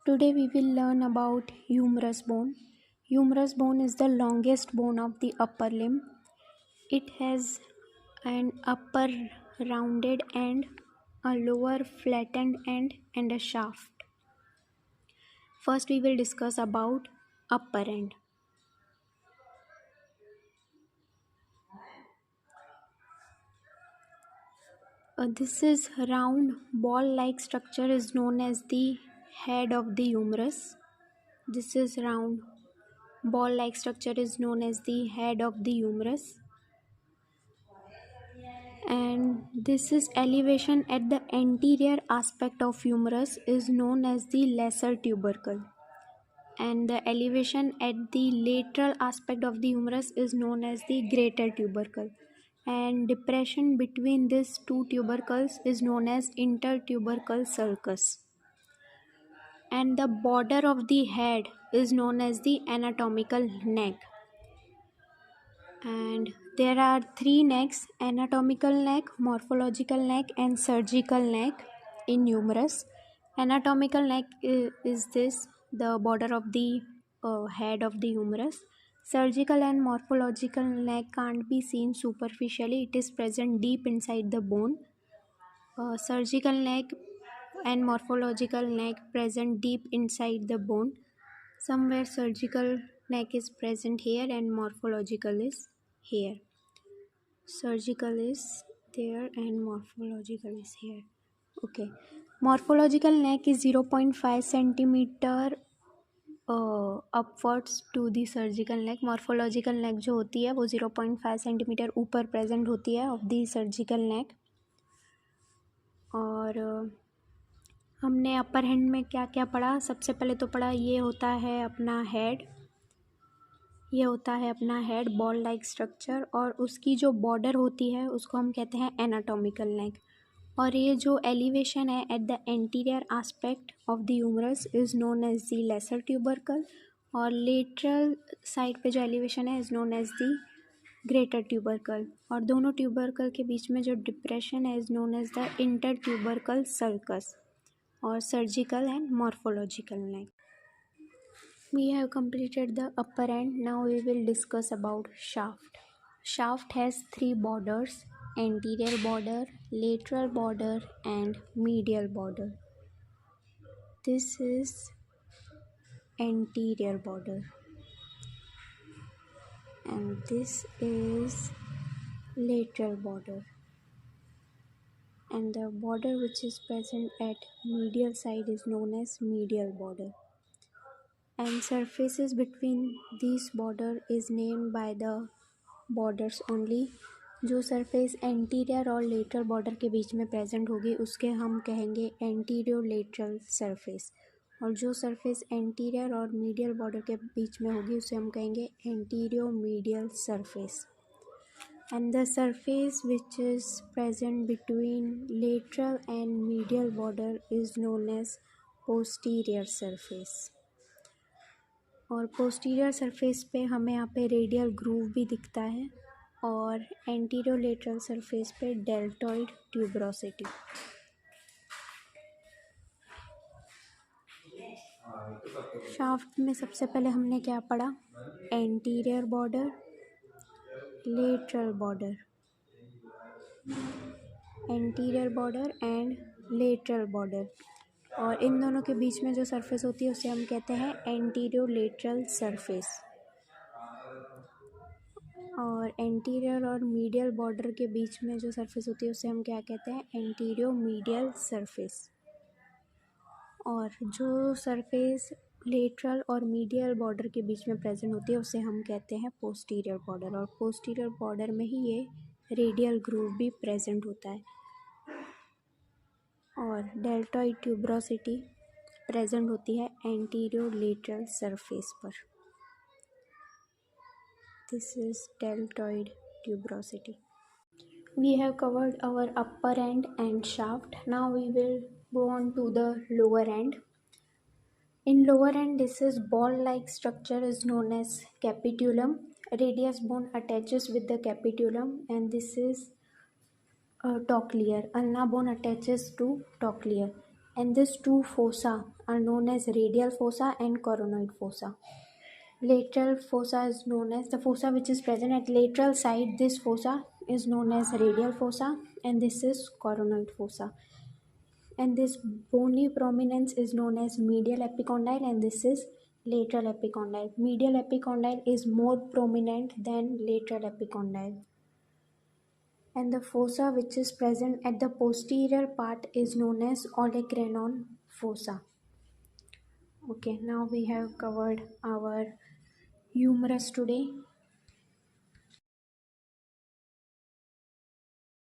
Today we will learn about humerus bone. Humerus bone is the longest bone of the upper limb. It has an upper rounded end, a lower flattened end, and a shaft. First we will discuss about upper end. This is round ball-like structure is known as the head of the humerus. This is round ball-like structure is known as the head of the humerus. And this is elevation at the anterior aspect of humerus is known as the lesser tubercle, and the elevation at the lateral aspect of the humerus is known as the greater tubercle, and depression between these two tubercles is known as intertubercle sulcus, and the border of the head is known as the anatomical neck. And there are three necks: anatomical neck, morphological neck, and surgical neck in humerus. Anatomical neck is this, the border of the head of the humerus. Surgical and morphological neck can't be seen superficially, it is present deep inside the bone. Surgical neck and morphological neck present deep inside the bone. Somewhere surgical neck is present here and morphological is here. Surgical is there and morphological is here. Okay. Morphological neck is 0.5 centimeter upwards to the surgical neck. Morphological neck जो होती है वो 0.5 centimetre ऊपर present होती है of the surgical neck. और हमने upper hand में क्या क्या पढ़ा? सबसे पहले तो पढ़ा ये होता है अपना हेड, ये होता है अपना हेड बॉल लाइक स्ट्रक्चर, और उसकी जो बॉर्डर होती है उसको हम कहते हैं एनाटॉमिकल नेक. और ये जो एलिवेशन है at the anterior aspect of the humerus is known as the lesser tubercle, और लेटरल साइड पे जो एलिवेशन है is known as the greater tubercle, और दोनों ट्यूबरकल के बीच में जो डिप्रेशन है is known as the inter tubercle sulcus. और surgical and morphological neck. We have completed the upper end. Now we will discuss about shaft. Shaft has three borders: anterior border, lateral border, and medial border. This is anterior border, and this is lateral border, and the border which is present at medial side is known as medial border, and surfaces between these border is named by the borders only. जो surface anterior और lateral border के बीच में present होगी उसके हम कहेंगे anterior lateral surface, और जो सरफेस एंटीरियर और मीडियल बॉर्डर के बीच में होगी उसे हम कहेंगे anterior medial surface. And the surface which is present between lateral and medial border is known as posterior surface. और पोस्टीरियर सरफेस पे हमें यहाँ पे रेडियल ग्रूव भी दिखता है, और एंटीरियर लेटरल सरफेस पे डेल्टॉइड ट्यूबरोसिटी. शाफ्ट में सबसे पहले हमने क्या पढ़ा? Anterior border, lateral border, anterior border and lateral border, और इन दोनों के बीच में जो सरफेस होती है उसे हम कहते हैं एंटीरियर लेटरल सरफेस. और एंटीरियर और मीडियल बॉर्डर के बीच में जो सरफेस होती है उसे हम क्या कहते हैं? Anterior medial surface. और जो सरफेस लेटरल और मीडियल बॉर्डर के बीच में प्रेजेंट होती है उसे हम कहते हैं पोस्टीरियर बॉर्डर, और पोस्टीरियर बॉर्डर में ही ये रेडियल ग्रूव भी प्रेजेंट होता है. और डेल्टॉइड ट्यूबरोसिटी प्रेजेंट होती है एंटीरियर लेटरल सरफेस पर. This is deltoid tuberosity. We have covered our upper end and shaft. Now we will go on to the lower end. In lower end, this is ball-like structure is known as capitulum. Radius bone attaches with the capitulum, and this is trochlear. Ulna bone attaches to trochlear. and these two fossa are known as radial fossa and coronoid fossa. Lateral fossa is known as the fossa which is present at lateral side. This fossa is known as radial fossa, and this is coronoid fossa. And this bony prominence is known as medial epicondyle, and this is lateral epicondyle. Medial epicondyle is more prominent than lateral epicondyle. And the fossa which is present at the posterior part is known as olecranon fossa. Okay, now we have covered our humerus today.